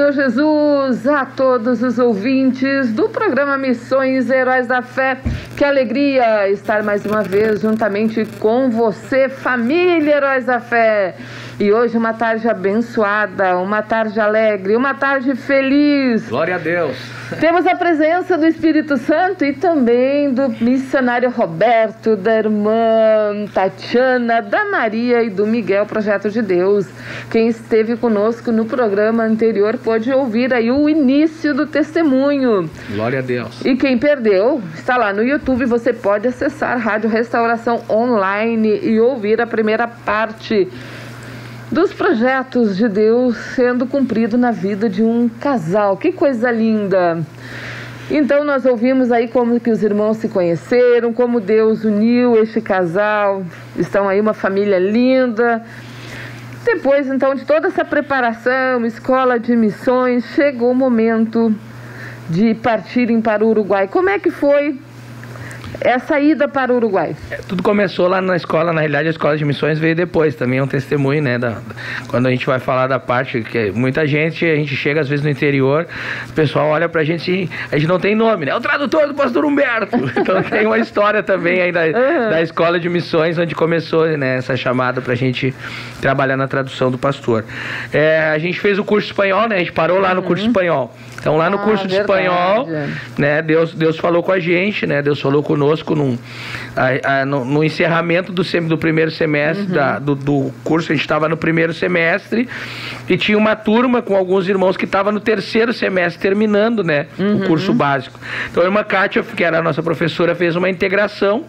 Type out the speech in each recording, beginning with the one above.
Senhor Jesus a todos os ouvintes do programa Missões Heróis da Fé. Que alegria estar mais uma vez juntamente com você, família Heróis da Fé. E hoje uma tarde abençoada, uma tarde alegre, uma tarde feliz. Glória a Deus. Temos a presença do Espírito Santo e também do missionário Roberto, da irmã Tatiana, da Maria e do Miguel, Projeto de Deus. Quem esteve conosco no programa anterior pôde ouvir aí o início do testemunho. Glória a Deus. E quem perdeu, está lá no YouTube, você pode acessar Rádio Restauração Online e ouvir a primeira parte dos projetos de Deus sendo cumprido na vida de um casal. Que coisa linda! Então nós ouvimos aí como que os irmãos se conheceram, como Deus uniu este casal, estão aí uma família linda. Depois então de toda essa preparação, escola de missões, chegou o momento de partirem para o Uruguai. Como é que foi essa ida para o Uruguai? Tudo começou lá na escola, na realidade a escola de missões veio depois, também é um testemunho, né, quando a gente vai falar da parte, que muita gente, a gente chega às vezes no interior, o pessoal olha pra gente e a gente não tem nome, né, é o tradutor do pastor Humberto, então tem uma história também aí da escola de missões, onde começou, né, essa chamada pra gente trabalhar na tradução do pastor. A gente fez o curso espanhol, né, a gente parou lá no curso espanhol. Então lá no curso de espanhol, né, Deus falou com a gente, né, Deus falou conosco no encerramento do primeiro semestre do curso. A gente estava no primeiro semestre e tinha uma turma com alguns irmãos que estavam no terceiro semestre, terminando, né, o curso básico. Então a irmã Kátia, que era a nossa professora, fez uma integração.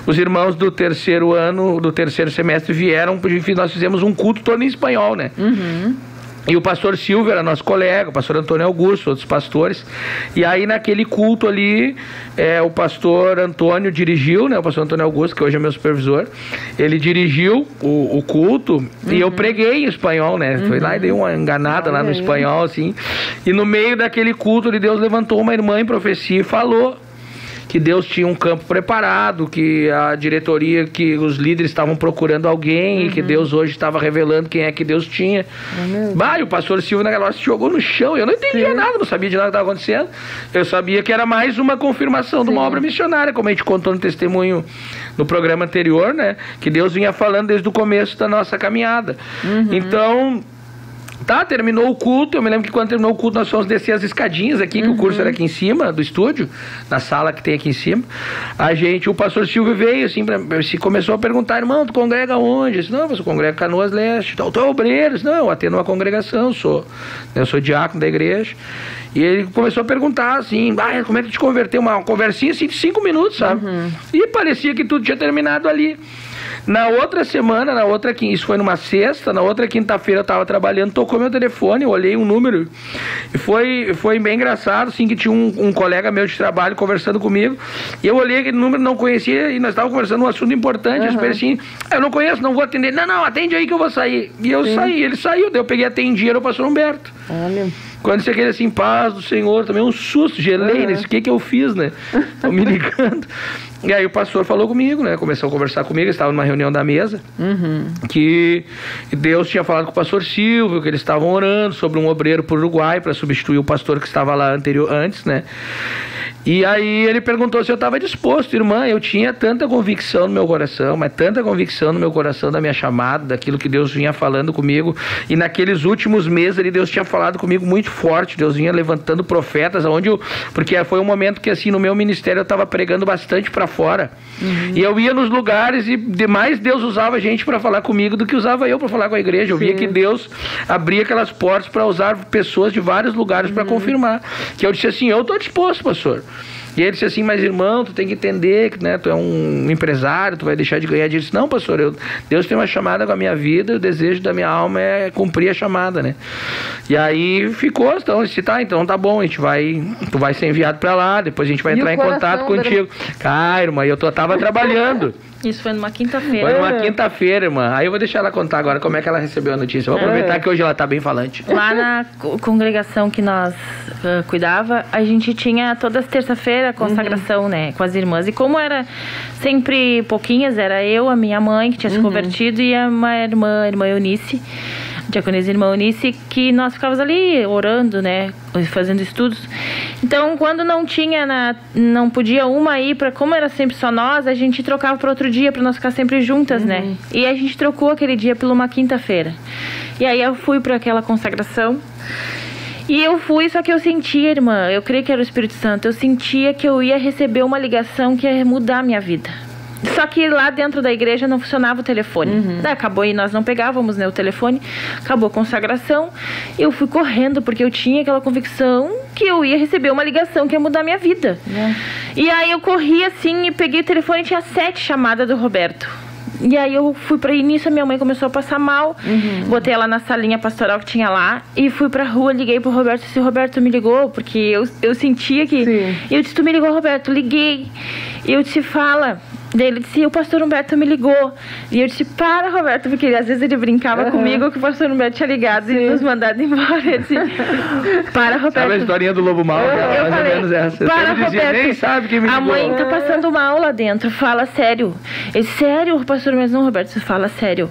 Os irmãos do terceiro ano, do terceiro semestre vieram, e nós fizemos um culto todo em espanhol, né? E o pastor Silvio era nosso colega, o pastor Antônio Augusto, outros pastores. E aí naquele culto ali, o pastor Antônio dirigiu, né? O pastor Antônio Augusto, que hoje é meu supervisor, ele dirigiu o culto e eu preguei em espanhol, né? Foi lá e dei uma enganada lá no espanhol, assim. E no meio daquele culto, Deus levantou uma irmã em profecia e falou que Deus tinha um campo preparado, que a diretoria, que os líderes estavam procurando alguém, e que Deus hoje estava revelando quem é que Deus tinha. E o pastor Silvio naquela hora se jogou no chão. Eu não entendia nada, não sabia de nada que estava acontecendo. Eu sabia que era mais uma confirmação de uma obra missionária, como a gente contou no testemunho no programa anterior, né? Que Deus vinha falando desde o começo da nossa caminhada. Então, terminou o culto. Eu me lembro que quando terminou o culto nós fomos descer as escadinhas aqui, que o curso era aqui em cima do estúdio, na sala que tem aqui em cima. O pastor Silvio veio assim, começou a perguntar: irmão, tu congrega onde? Eu disse: não, eu congrego Canoas Leste. Então, tu é obreiro? Eu disse: não, eu atendo uma congregação, eu sou diácono da igreja. E ele começou a perguntar assim: como é que te converteu? Uma conversinha assim de 5 minutos, sabe? E parecia que tudo tinha terminado ali. Na outra semana, isso foi numa sexta, na outra quinta-feira eu estava trabalhando, tocou meu telefone, eu olhei um número e foi bem engraçado, assim, que tinha um colega meu de trabalho conversando comigo, e eu olhei aquele número, não conhecia, e nós estávamos conversando um assunto importante. Eu esperei assim: eu não conheço, não vou atender. Não, atende aí que eu vou sair. E eu saí, ele saiu, daí eu peguei, atendi, era o pastor Humberto. Quando você quer assim: paz do Senhor, também um susto, gelei, né? O que eu fiz, né? Estão me ligando. E aí o pastor falou comigo, né? Começou a conversar comigo, estava numa reunião da mesa, que Deus tinha falado com o pastor Silvio, que eles estavam orando sobre um obreiro para o Uruguai, para substituir o pastor que estava lá antes, né? E aí ele perguntou se eu estava disposto. Irmã, eu tinha tanta convicção no meu coração, mas tanta convicção no meu coração da minha chamada, daquilo que Deus vinha falando comigo. E naqueles últimos meses ali, Deus tinha falado comigo muito forte. Deus vinha levantando profetas, porque foi um momento que assim, no meu ministério eu estava pregando bastante para fora. E eu ia nos lugares e demais Deus usava gente para falar comigo do que usava eu para falar com a igreja. Eu via que Deus abria aquelas portas para usar pessoas de vários lugares para confirmar. Que eu disse assim: eu estou disposto, pastor. E ele disse assim: mas irmão, tu tem que entender que, né, tu é um empresário, tu vai deixar de ganhar dinheiro. Eu disse: não, pastor, Deus tem uma chamada com a minha vida, o desejo da minha alma é cumprir a chamada, né? E aí ficou, então, eu disse: então tá bom, tu vai ser enviado pra lá, depois a gente vai entrar em contato contigo. Irmã, eu tava trabalhando. Isso foi numa quinta-feira. Foi numa quinta-feira, irmã. Aí eu vou deixar ela contar agora como é que ela recebeu a notícia. Vou aproveitar que hoje ela tá bem falante. Lá na congregação que nós cuidava, a gente tinha todas as terça-feira consagração, né, com as irmãs. E como era sempre pouquinhas, era eu, a minha mãe, que tinha se convertido, e uma irmã Eunice. Diaconisa Irmã Eunice, que nós ficávamos ali orando, né, fazendo estudos. Então, quando não podia uma ir para, como era sempre só nós, a gente trocava para outro dia para nós ficar sempre juntas, né? E a gente trocou aquele dia por uma quinta-feira. E aí eu fui para aquela consagração. E eu fui, só que eu sentia, irmã, eu creio que era o Espírito Santo, eu sentia que eu ia receber uma ligação que ia mudar a minha vida. Só que lá dentro da igreja não funcionava o telefone. Acabou e nós não pegávamos, né, o telefone. Acabou a consagração. Eu fui correndo porque eu tinha aquela convicção que eu ia receber uma ligação que ia mudar a minha vida. E aí eu corri assim e peguei o telefone e tinha 7 chamadas do Roberto. E aí eu fui para início, a minha mãe começou a passar mal. Botei ela na salinha pastoral que tinha lá e fui pra rua, liguei pro Roberto e disse: Roberto, me ligou? Porque eu sentia que... E eu disse: tu me ligou, Roberto? Liguei. E eu disse: fala. Daí ele disse: o pastor Humberto me ligou. E eu disse: para, Roberto, porque às vezes ele brincava comigo que o pastor Humberto tinha ligado e nos mandado embora. Eu disse: para, Roberto. Sabe a historinha do lobo mau? Eu falei: menos essa. Para, Roberto, nem sabe que me ligou. A mãe tá passando mal lá dentro, fala sério. Ele: sério, pastor? Mas não, Roberto, você fala sério.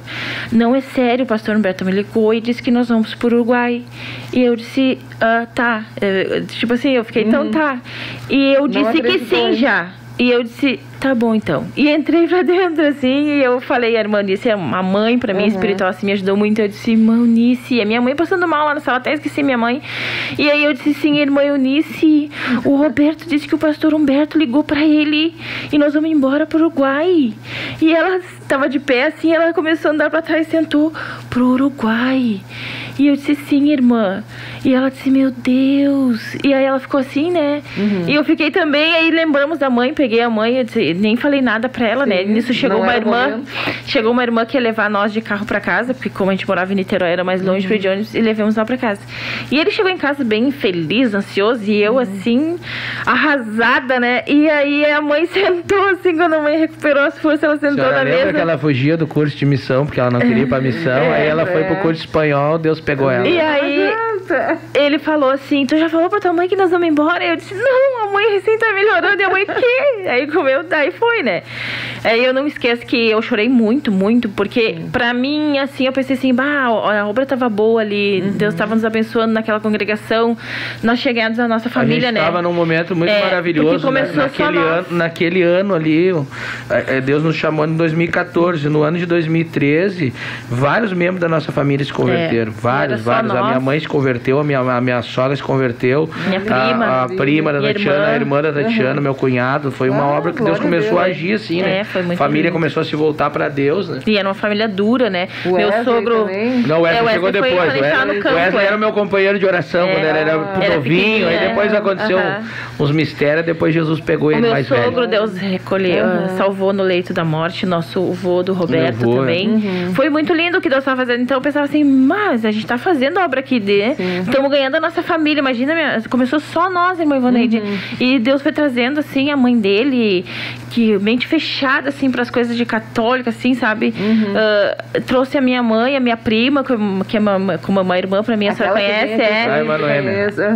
Não é sério, o pastor Humberto me ligou e disse que nós vamos pro Uruguai. E eu disse: tá. Tipo assim, eu fiquei: então tá. E eu disse que sim já. E eu disse: tá bom, então. E entrei pra dentro, assim, e eu falei: a irmã Eunice é uma mãe pra mim, espiritual, assim, me ajudou muito. Eu disse: irmã Eunice, a minha mãe passando mal lá na sala, até esqueci minha mãe. E aí eu disse: sim, irmã Eunice, o Roberto disse que o pastor Humberto ligou pra ele e nós vamos embora pro Uruguai. E ela estava de pé, assim, ela começou a andar pra trás e sentou: pro Uruguai. E eu disse: sim, irmã. E ela disse: meu Deus. E aí ela ficou assim, né? E eu fiquei também, aí lembramos da mãe, peguei a mãe, eu disse, nem falei nada pra ela, né? Nisso chegou uma irmã, que ia levar nós de carro pra casa, porque como a gente morava em Niterói, era mais longe pra ir de ônibus, e levamos lá pra casa. E ele chegou em casa bem feliz, ansioso, e eu assim, arrasada, né? E aí a mãe sentou assim, quando a mãe recuperou as forças, ela sentou na mesa. Que ela fugia do curso de missão, porque ela não queria ir pra missão, aí ela foi pro curso de espanhol, Deus pegou ela. E aí ele falou assim: tu já falou pra tua mãe que nós vamos embora? E eu disse: não, a mãe recém tá melhorando. E a mãe: que? Aí comeu, daí foi, né? Aí eu não esqueço que eu chorei muito, muito, porque pra mim, assim, eu pensei assim: bah, a obra tava boa ali, Deus tava nos abençoando naquela congregação, nós chegamos à nossa família, né? A gente tava num momento muito maravilhoso, naquele ano ali, Deus nos chamou em 2014, no ano de 2013, vários membros da nossa família se converteram, vários. A minha mãe se converteu, a minha sogra se converteu, minha prima, a prima da Tatiana, a irmã da Tatiana, meu cunhado. Foi uma obra que Deus começou a agir assim, né? Foi muito família lindo. Começou a se voltar pra Deus, né? E era uma família dura, né? Meu sogro... Não, o Wesley chegou depois. O Wesley era meu companheiro de oração quando ele era novinho. Aí depois aconteceu uns mistérios, depois Jesus pegou ele mais velho. Meu sogro, Deus recolheu, salvou no leito da morte, nosso avô do Roberto também. Foi muito lindo o que Deus estava fazendo. Então eu pensava assim: mas a gente tá fazendo obra aqui, estamos ganhando a nossa família. Imagina, começou só nós, irmã Ivoneide. E Deus foi trazendo, assim, a mãe dele, que mente fechada, assim, para as coisas de católica, assim, sabe? Trouxe a minha mãe, a minha prima, que é como uma irmã para mim, a senhora conhece,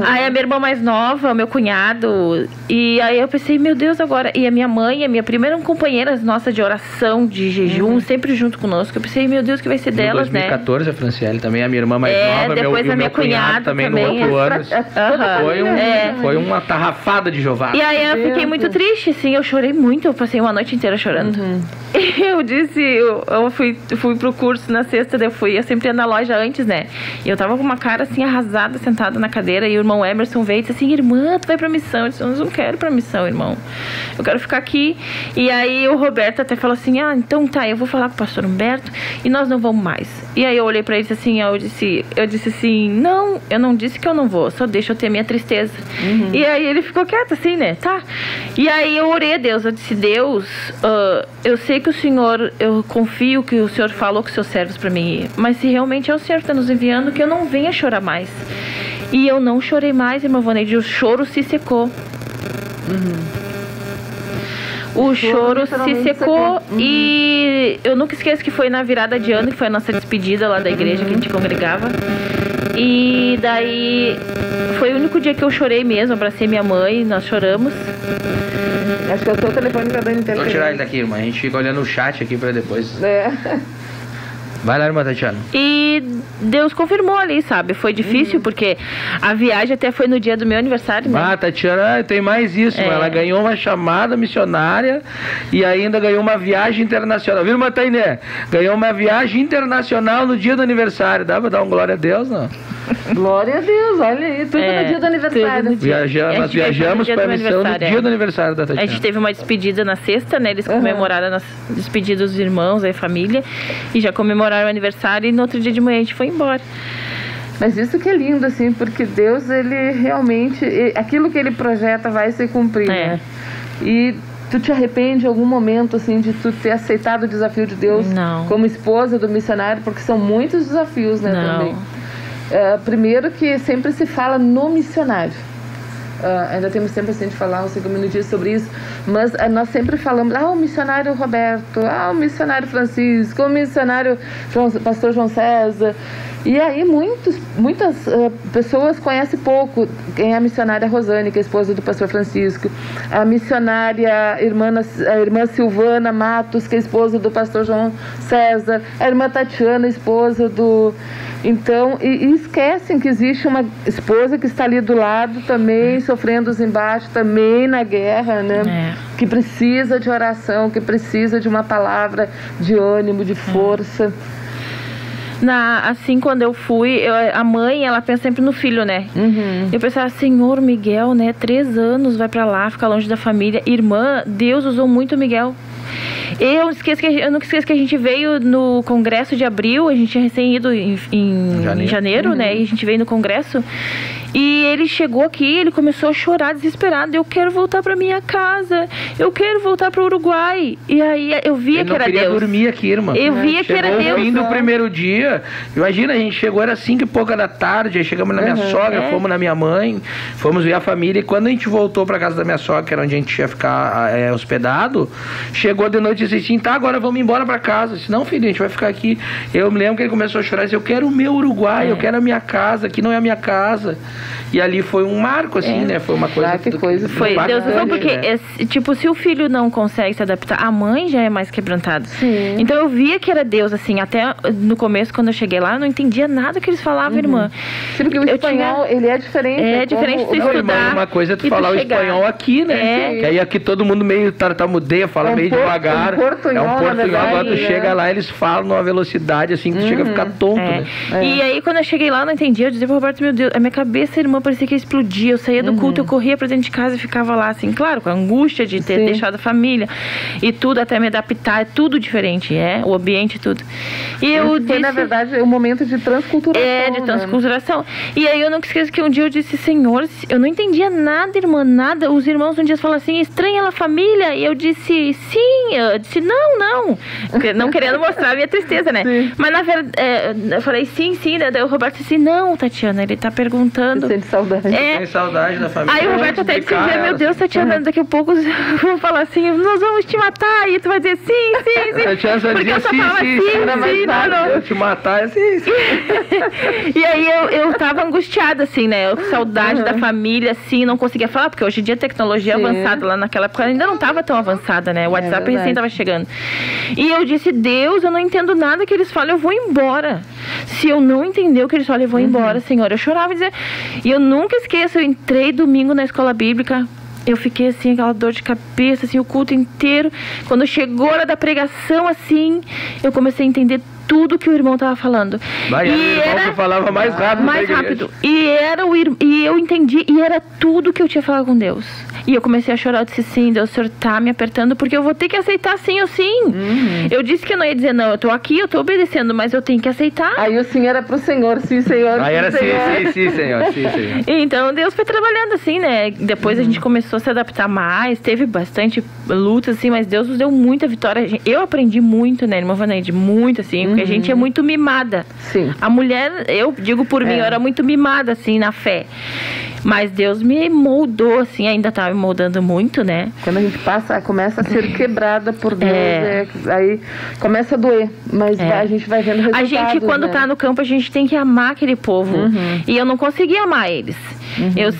Aí a minha irmã mais nova, o meu cunhado. E aí eu pensei: meu Deus, agora. E a minha mãe e a minha prima eram companheiras nossas de oração, de jejum, sempre junto conosco. Eu pensei: meu Deus, que vai ser delas, né? Em 2014, a Franciele também, a minha irmã mais nova, depois a minha cunhada também no outro ano. Foi uma tarrafada de Jeová. E aí eu fiquei muito triste, assim, eu chorei muito, eu passei uma noite inteira chorando. E eu disse, eu fui pro curso na sexta, eu sempre ia na loja antes, né? E eu tava com uma cara assim, arrasada, sentada na cadeira, e o irmão Emerson veio e disse assim: irmã, tu vai pra missão? Eu disse: eu não quero ir pra missão, irmão. Eu quero ficar aqui. E aí o Roberto até falou assim: então tá, eu vou falar com o pastor Humberto e nós não vamos mais. E aí eu olhei pra ele e disse assim, eu disse assim: não, eu não disse que eu não vou, só deixa eu ter minha tristeza. E aí ele ficou quieto assim, né? Tá. E aí eu orei a Deus, eu disse: Deus, eu sei que o Senhor, eu confio que o Senhor falou com os seus servos pra mim, mas se realmente é o Senhor que tá nos enviando, que eu não venha chorar mais. E eu não chorei mais, irmã Voneide, o choro se secou. O choro se secou. E eu nunca esqueço que foi na virada de ano, que foi a nossa despedida lá da igreja que a gente congregava. E daí foi o único dia que eu chorei mesmo, abracei minha mãe, nós choramos. Acho que o teu telefone tá dando interferência. Vou tirar ele daqui, irmã. A gente fica olhando o chat aqui pra depois. Vai lá, irmã Tatiana. E Deus confirmou ali, sabe? Foi difícil, porque a viagem até foi no dia do meu aniversário, né? Ah, Tatiana tem mais isso. Ela ganhou uma chamada missionária e ainda ganhou uma viagem internacional. Viu, irmã Tainé? Ganhou uma viagem internacional no dia do aniversário. Dá pra dar um glória a Deus, não? Glória a Deus, olha aí, tudo no dia do aniversário. Nós viajamos para a missão no dia do aniversário da Tatiana. A gente teve uma despedida na sexta, né? Eles comemoraram as despedidas dos irmãos, a família, e já comemoraram o aniversário, e no outro dia de manhã a gente foi embora. Mas isso que é lindo, assim, porque Deus, ele realmente, aquilo que ele projeta vai se cumprir, né? E tu te arrepende em algum momento, assim, de tu ter aceitado o desafio de Deus como esposa do missionário? Porque são muitos desafios, né, também. Primeiro que sempre se fala no missionário. Ainda temos tempo assim de falar uns 5 minutinhos sobre isso, mas nós sempre falamos, o missionário Roberto, o missionário Francisco, o missionário pastor João César. E aí muitas pessoas conhecem pouco quem é a missionária Rosane, que é a esposa do pastor Francisco, a missionária a irmã Silvana Matos, que é a esposa do pastor João César, a irmã Tatiana, esposa do... Então, e esquecem que existe uma esposa que está ali do lado também, sofrendo os embates, também na guerra, né? Que precisa de oração, que precisa de uma palavra de ânimo, de força. Assim, quando eu fui, a mãe, ela pensa sempre no filho, né? Eu pensava, Senhor, Miguel, né? 3 anos, vai pra lá, ficar longe da família. Irmã, Deus usou muito o Miguel. Eu nunca esqueço que a gente veio no congresso de abril, a gente tinha recém ido em janeiro, né? E a gente veio no congresso. E ele chegou aqui, ele começou a chorar desesperado. Eu quero voltar pra minha casa. Eu quero voltar pro Uruguai. E aí eu via que era Deus. Ele não queria dormir aqui, irmã. Eu via que era Deus. Chegou o fim do primeiro dia. Imagina, a gente chegou, era 5 e pouca da tarde. Aí chegamos na minha sogra, fomos na minha mãe, fomos ver a família. E quando a gente voltou pra casa da minha sogra, que era onde a gente ia ficar hospedado, chegou de noite e disse assim, tá, agora vamos embora pra casa. Eu disse, não, filho, a gente vai ficar aqui. Eu me lembro que ele começou a chorar e disse, eu quero o meu Uruguai, eu quero a minha casa, aqui não é a minha casa. E ali foi um marco, assim, né? Foi uma coisa... que coisa foi Deus usou, porque, né? Tipo, se o filho não consegue se adaptar, a mãe já é mais quebrantada. Sim. Então eu via que era Deus, assim, até no começo, quando eu cheguei lá, eu não entendia nada que eles falavam, irmã. Sim, porque o espanhol, ele é diferente. É diferente de estudar. Irmã, uma coisa é tu falar o espanhol aqui, né? Que aí aqui todo mundo meio tartamudeia, fala meio devagar. É um portunhol, agora tu chega lá, eles falam numa velocidade, assim, que tu chega a ficar tonto, né? E aí, quando eu cheguei lá, eu não entendia. Eu dizia pro Roberto, meu Deus, a minha cabeça, irmã, parecia que ia explodir. Eu saía do culto, eu corria pra dentro de casa e ficava lá, assim, claro, com a angústia de ter deixado a família e tudo, até me adaptar, é tudo diferente, o ambiente, tudo. E eu disse, na verdade, um momento de transculturação. De transculturação. Né? E aí eu nunca esqueço que um dia eu disse, Senhor, eu não entendia nada, irmã, nada. Os irmãos um dia falaram assim, estranha ela a família. E eu disse, sim. Eu disse, não. Não querendo mostrar a minha tristeza, né? Sim. Mas na verdade, eu falei, sim. Daí o Roberto disse, não, Tatiana, ele tá perguntando. Você sente saudade. Tem saudade da família. Aí o Roberto até disse, meu Deus, Tatiana, daqui a pouco vão falar assim, nós vamos te matar. E tu vai dizer, sim. Tatiana só dizia, sim, não. Eu te matar, sim. E aí eu tava angustiada, assim, né? Saudade da família, assim, não conseguia falar, porque hoje em dia a tecnologia avançada, lá naquela época ainda não tava tão avançada, né? O WhatsApp recém tava chegando. E eu disse, Deus, eu não entendo nada que eles falam, eu vou embora. Se eu não entender o que eles falam, eu vou embora, Senhor. Eu chorava e dizia, e eu nunca esqueço, eu entrei domingo na escola bíblica, eu fiquei assim, aquela dor de cabeça, assim, o culto inteiro. Quando chegou a hora da pregação, assim, eu comecei a entender tudo que o irmão estava falando. Mas e era o irmão que falava mais rápido. Mais rápido. E eu entendi, e era tudo que eu tinha falado com Deus. E eu comecei a chorar, eu disse, sim, Deus, o Senhor tá me apertando, porque eu vou ter que aceitar sim ou sim. Eu disse que eu não ia dizer, não, eu tô aqui, eu tô obedecendo, mas eu tenho que aceitar. Aí o sim era pro Senhor, sim, Senhor. Aí era sim, Senhor. Então Deus foi trabalhando assim, né? Depois a gente começou a se adaptar mais, teve bastante lutas, assim, mas Deus nos deu muita vitória. Eu aprendi muito, né, irmã Vaneide? Muito, assim, porque a gente é muito mimada. Sim. A mulher, eu digo por mim, eu era muito mimada, assim, na fé. Mas Deus me moldou, assim, ainda tá me moldando muito, né? Quando a gente começa a ser quebrada por Deus, aí começa a doer, mas a gente vai vendo resultados. A gente, quando tá no campo, a gente tem que amar aquele povo. E eu não consegui amar eles.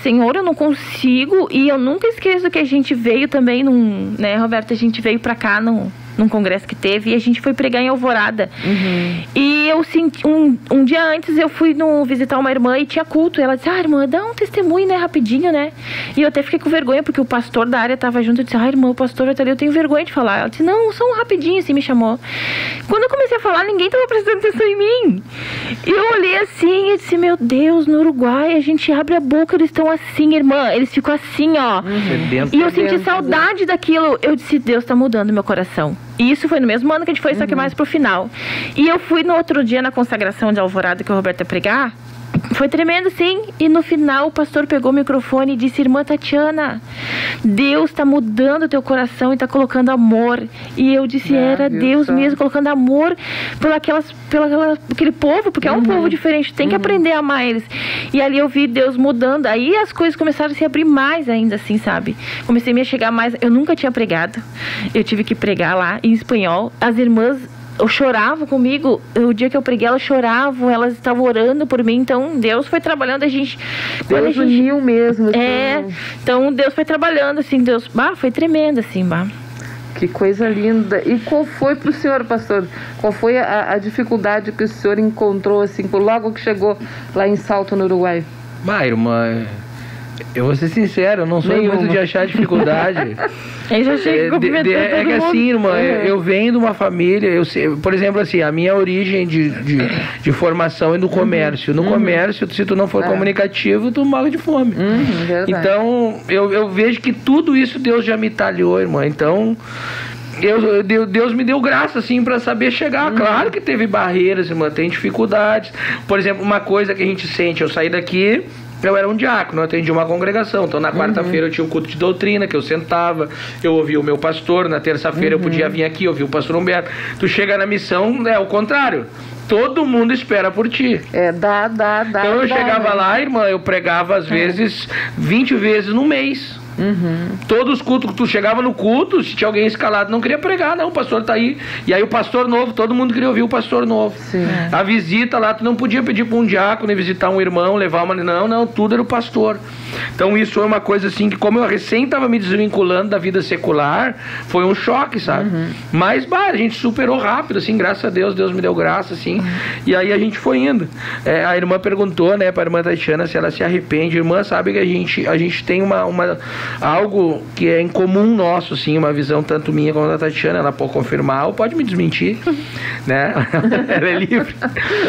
Senhor, eu não consigo, e eu nunca esqueço que a gente veio também né, Roberto, a gente veio pra cá num congresso que teve, e a gente foi pregar em Alvorada. E eu senti, um dia antes eu fui visitar uma irmã e tinha culto, e ela disse, irmã, dá um testemunho, né, rapidinho, né? E eu até fiquei com vergonha, porque o pastor da área tava junto, eu disse, irmã, o pastor vai estar ali, eu tenho vergonha de falar. Ela disse, não, só um rapidinho, assim, me chamou. Quando eu comecei a falar, ninguém tava prestando atenção em mim. E eu olhei assim, e disse, meu Deus, no Uruguai, a gente abre a boca, eles estão assim, irmã, eles ficam assim, ó. E eu senti saudade daquilo. Eu disse, Deus tá mudando meu coração. E isso foi no mesmo ano que a gente foi, só que mais pro final. E eu fui no outro dia na consagração de Alvorada, que o Roberto ia pregar. Foi tremendo, sim. E no final o pastor pegou o microfone e disse, irmã Tatiana, Deus está mudando o teu coração e está colocando amor. E eu disse, era Deus mesmo colocando amor por aquele povo, porque é um povo diferente, tem que aprender a amar eles. E ali eu vi Deus mudando. Aí as coisas começaram a se abrir mais ainda, assim, sabe? Comecei a me chegar mais. Eu nunca tinha pregado. Eu tive que pregar lá em espanhol. As irmãs choravam comigo, o dia que eu preguei elas choravam, elas estavam orando por mim, então Deus foi trabalhando, Deus uniu mesmo. Então Deus foi trabalhando, assim, Deus, foi tremendo, assim, Que coisa linda. E qual foi pro senhor, pastor? Qual foi a dificuldade que o senhor encontrou, assim, logo que chegou lá em Salto, no Uruguai? Irmã, eu vou ser sincero, eu não sou muito de achar dificuldade. Eu já cheguei é que assim, irmã, eu venho de uma família, por exemplo, assim, a minha origem de formação é no comércio. No comércio, se tu não for comunicativo, tu morre de fome. Então, eu vejo que tudo isso Deus já me talhou, irmã. Então, Deus me deu graça, assim, para saber chegar. Claro que teve barreiras, irmã, tem dificuldades. Por exemplo, uma coisa que a gente sente, eu saí daqui, eu era um diácono, eu atendia uma congregação. Então na quarta-feira eu tinha um culto de doutrina, que eu sentava, eu ouvia o meu pastor. Na terça-feira eu podia vir aqui, ouvir o pastor Humberto. Tu chega na missão, é o contrário. Todo mundo espera por ti. Dá. Então eu chegava lá, irmã, eu pregava às vezes 20 vezes no mês. Todos os cultos que tu chegava no culto, se tinha alguém escalado, não queria pregar, não, o pastor tá aí. E aí o pastor novo, todo mundo queria ouvir o pastor novo. A visita lá, tu não podia pedir para um diácono visitar um irmão, levar uma... Não, tudo era o pastor. Então isso foi uma coisa assim, que como eu recém estava me desvinculando da vida secular, foi um choque, sabe? Mas, a gente superou rápido, assim, graças a Deus, Deus me deu graça, assim. E aí a gente foi indo. A irmã perguntou, né, para a irmã Tatiana se ela se arrepende. A irmã sabe que a gente tem algo que é em comum nosso, assim, uma visão tanto minha como da Tatiana. Ela pode confirmar ou pode me desmentir, né? Ela é livre.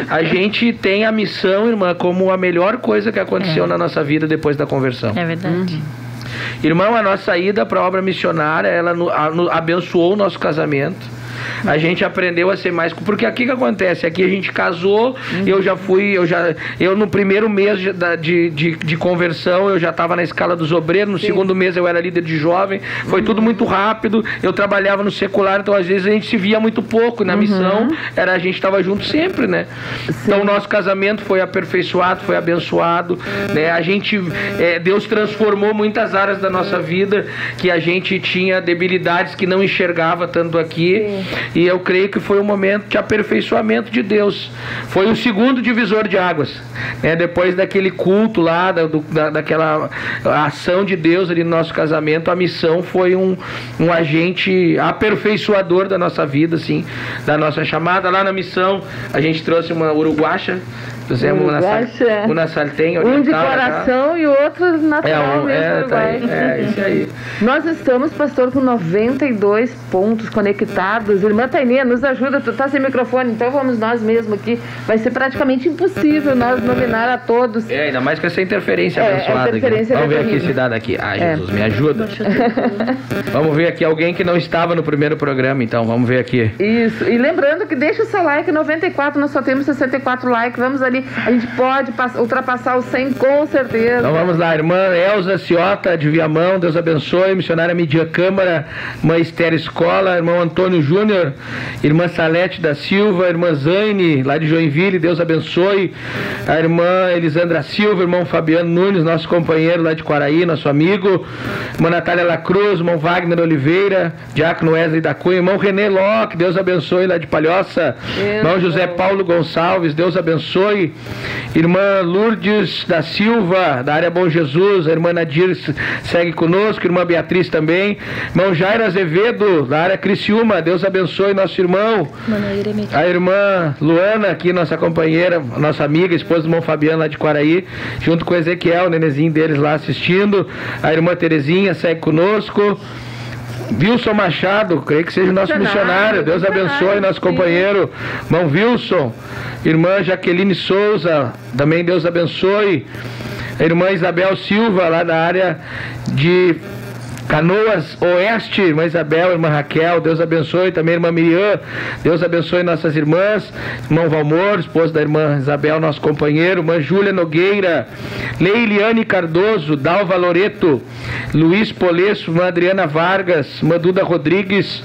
A gente tem a missão, irmã, como a melhor coisa que aconteceu na nossa vida depois da conversão. É verdade. Irmão, a nossa ida para a obra missionária, ela abençoou o nosso casamento. A gente aprendeu a ser mais... Porque aqui que acontece? Aqui a gente casou, eu no primeiro mês de conversão, eu já estava na escala dos obreiros, no segundo mês eu era líder de jovem, foi tudo muito rápido, eu trabalhava no secular, então às vezes a gente se via muito pouco, na missão, a gente estava junto sempre, né? Então o nosso casamento foi aperfeiçoado, foi abençoado, né? Deus transformou muitas áreas da nossa vida, que a gente tinha debilidades que não enxergava tanto aqui. E eu creio que foi um momento de aperfeiçoamento de Deus. Foi o segundo divisor de águas, né? Depois daquele culto lá, daquela ação de Deus ali no nosso casamento, a missão foi um agente aperfeiçoador da nossa vida, assim, da nossa chamada. Lá na missão a gente trouxe uma uruguacha, fizemos uma saltenha oriental, um de coração e o outro natural isso aí. Nós estamos, pastor, com 92 pontos conectados. Irmã Tainê, nos ajuda, tu tá sem microfone, então vamos nós mesmos aqui. Vai ser praticamente impossível nós nominar a todos. Ainda mais com essa interferência abençoada aqui. Vamos ver aqui esse dado aqui. Jesus, me ajuda. Vamos ver aqui alguém que não estava no primeiro programa, então, vamos ver aqui. Isso, e lembrando que deixa o seu like, 94, nós só temos 64 likes, vamos ali, a gente pode ultrapassar os 100 com certeza. Então vamos lá, irmã Elza Ciota de Viamão, Deus abençoe. Missionária Mídia Câmara, irmã Esther Escola, irmão Antônio Júnior, irmã Salete da Silva, irmã Zaine, lá de Joinville, Deus abençoe. A irmã Elisandra Silva, irmão Fabiano Nunes, nosso companheiro lá de Quaraí, nosso amigo. Irmã Natália Lacruz, irmão Wagner Oliveira, diácono Wesley da Cunha, irmão René Locke, Deus abençoe, lá de Palhoça. Irmão José Paulo Gonçalves, Deus abençoe. Irmã Lourdes da Silva, da área Bom Jesus, a irmã Nadir segue conosco, irmã Beatriz também. Irmão Jairo Azevedo, da área Criciúma, Deus abençoe. abençoe nosso irmão, a irmã Luana, aqui, nossa companheira, nossa amiga, esposa do irmão Fabiano lá de Quaraí, junto com o Ezequiel, o nenezinho deles lá assistindo. A irmã Terezinha segue conosco. Wilson Machado, creio que seja o nosso missionário. Deus abençoe nosso companheiro, irmão Wilson. Irmã Jaqueline Souza, também Deus abençoe. A irmã Isabel Silva, lá da área de Canoas Oeste, irmã Isabel, irmã Raquel, Deus abençoe. Também irmã Miriam, Deus abençoe nossas irmãs. Irmão Valmor, esposo da irmã Isabel, nosso companheiro. Irmã Júlia Nogueira, Leiliane Cardoso, Dalva Loreto, Luiz Polesso, irmã Adriana Vargas, irmã Duda Rodrigues,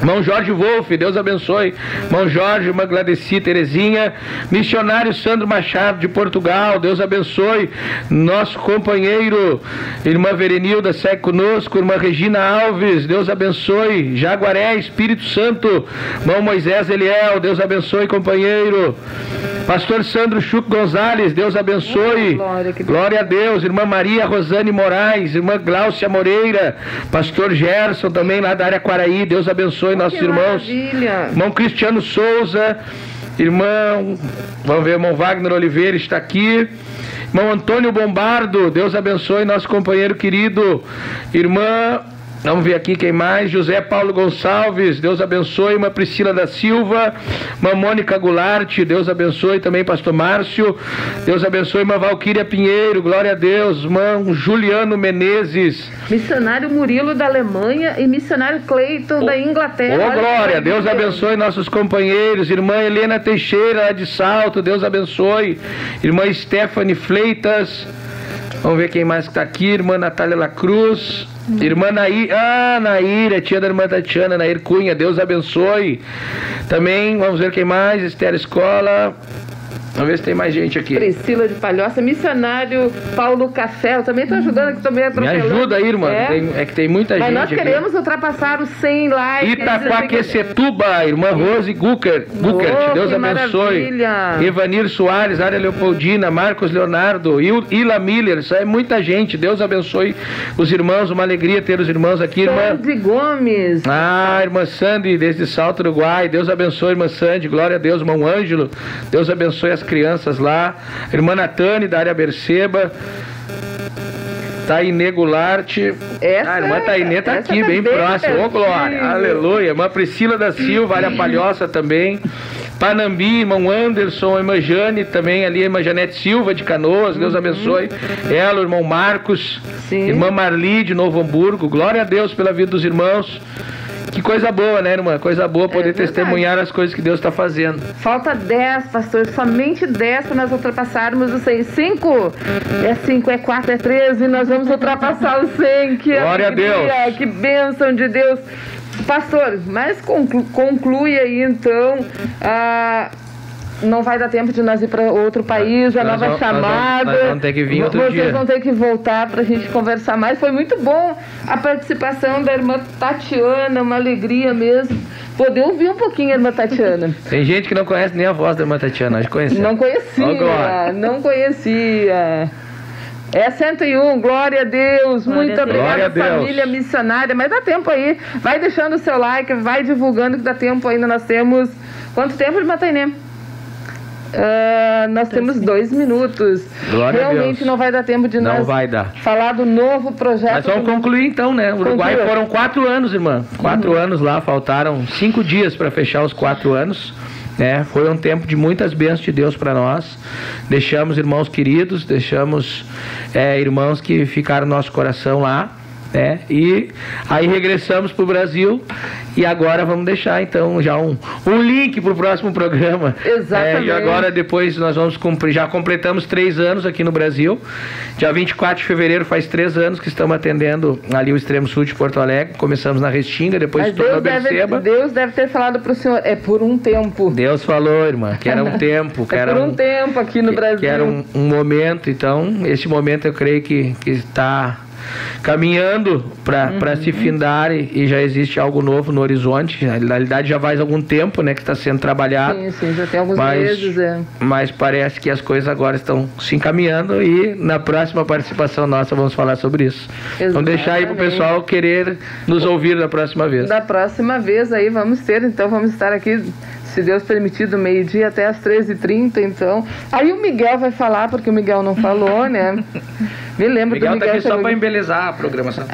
irmão Jorge Wolff, Deus abençoe. Irmão Jorge, irmã Gladeci Terezinha, missionário Sandro Machado de Portugal, Deus abençoe. Nosso companheiro, irmã Verenilda, segue conosco. Irmã Regina Alves, Deus abençoe. Jaguaré, Espírito Santo, irmão Moisés Eliel, Deus abençoe, companheiro. Pastor Sandro Chuco Gonzalez, Deus abençoe. Glória a Deus. Irmã Maria Rosane Moraes, irmã Gláucia Moreira, pastor Gerson, também lá da área Quaraí, Deus abençoe nossos irmãos. Maravilha. Irmão Cristiano Souza, irmão, vamos ver, irmão Wagner Oliveira está aqui. Irmão Antônio Bombardo, Deus abençoe nosso companheiro querido. Irmã, vamos ver aqui quem mais. José Paulo Gonçalves, Deus abençoe. Irmã Priscila da Silva, irmã Mônica Goulart, Deus abençoe. Também pastor Márcio, Deus abençoe. Irmã Valquíria Pinheiro, glória a Deus. Irmão Juliano Menezes, missionário Murilo da Alemanha e missionário Cleiton da Inglaterra. Ô glória, Deus abençoe nossos companheiros. Irmã Helena Teixeira, lá de Salto, Deus abençoe. Irmã Stephanie Fleitas, vamos ver quem mais que está aqui. Irmã Natália Lacruz, irmã Nair, Nair, tia da irmã Tatiana, Nair Cunha, Deus abençoe. Também, vamos ver quem mais. Esther Escola, vamos ver se tem mais gente aqui. Priscila de Palhoça, missionário Paulo Café, também está ajudando aqui também. Me ajuda aí, irmã, é que tem muita gente. Mas nós queremos aqui ultrapassar os 100 likes. Itaquaquecetuba, irmã Rose Guckert, Deus abençoe. Maravilha. Evanir Soares, área Leopoldina, Marcos Leonardo, Ila Miller, isso é muita gente. Deus abençoe os irmãos, uma alegria ter os irmãos aqui. Sandy Gomes. Irmã Sandy, desde Salto, Uruguai, Deus abençoe, irmã Sandy, glória a Deus. Irmão Ângelo, Deus abençoe as crianças lá. Irmã Natane, da área Berceba. Tainê Goulart, a irmã Tainê está aqui, bem próximo, ô glória, aleluia. Irmã Priscila da Silva, área Palhoça também. Panambi, irmão Anderson, irmã Jane, também ali, irmã Janete Silva de Canoas, Deus abençoe ela, o irmão Marcos, irmã Marli de Novo Hamburgo, glória a Deus pela vida dos irmãos. Que coisa boa, né, irmã? Coisa boa poder testemunhar as coisas que Deus está fazendo. Falta 10, pastor, somente 10 para nós ultrapassarmos os 100. 5? É 5, é 4, é 13, nós vamos ultrapassar os 100. Que glória alegria, a Deus. Que bênção de Deus. Pastor, mas conclui aí então. Não vai dar tempo de nós ir para outro país, a nova chamada. Nós vamos ter que vir outro dia. Vocês vão ter que voltar para a gente conversar mais. Foi muito bom a participação da irmã Tatiana, uma alegria mesmo. Poder ouvir um pouquinho a irmã Tatiana. Tem gente que não conhece nem a voz da irmã Tatiana, a gente conhece. Não conhecia, não conhecia. É 101, glória a Deus, muito obrigada, família missionária. Mas dá tempo aí, vai deixando o seu like, vai divulgando que dá tempo ainda. Nós temos, quanto tempo, irmã Tainê? Nós temos 2 minutos. Glória realmente não vai dar tempo de nós falar do novo projeto. Mas vamos concluir então, né? O Uruguai foram 4 anos, irmã. 4 anos lá, faltaram 5 dias para fechar os 4 anos. Foi um tempo de muitas bênçãos de Deus para nós. Deixamos irmãos queridos, deixamos irmãos que ficaram no nosso coração lá. E aí regressamos para o Brasil e agora vamos deixar então já um link para o próximo programa. Exatamente. E agora depois nós vamos cumprir, já completamos 3 anos aqui no Brasil. Dia 24 de fevereiro faz 3 anos que estamos atendendo ali o extremo sul de Porto Alegre. Começamos na Restinga, depois na Berceba. Deus deve ter falado para o senhor, é por um tempo. Deus falou, irmã, que era um tempo. Que era por um tempo aqui no Brasil. Que era um momento, então esse momento eu creio que está caminhando para se findar e já existe algo novo no horizonte. Na realidade já faz algum tempo, né, que está sendo trabalhado. Sim, já tem alguns meses. Mas parece que as coisas agora estão se encaminhando e na próxima participação nossa vamos falar sobre isso. Exatamente. Então deixar aí pro pessoal querer nos ouvir da próxima vez. Da próxima vez aí vamos ter, então vamos estar aqui, se Deus permitir, do meio-dia até as 13h30, então. Aí o Miguel vai falar, porque o Miguel não falou, né? Me lembro do Miguel. Tá aqui só para embelezar a programação.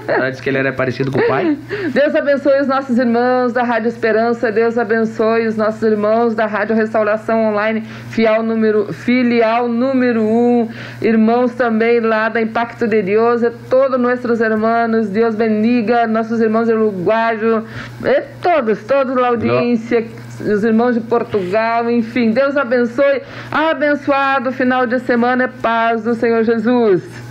Ela disse que ele era parecido com o pai. Deus abençoe os nossos irmãos da Rádio Esperança, Deus abençoe os nossos irmãos da Rádio Restauração Online, filial número 1, irmãos também lá da Impacto de Deus, todos nossos irmãos, Deus bendiga, nossos irmãos do Uruguai, todos da audiência, os irmãos de Portugal, enfim, Deus abençoe, abençoado final de semana, paz do Senhor Jesus.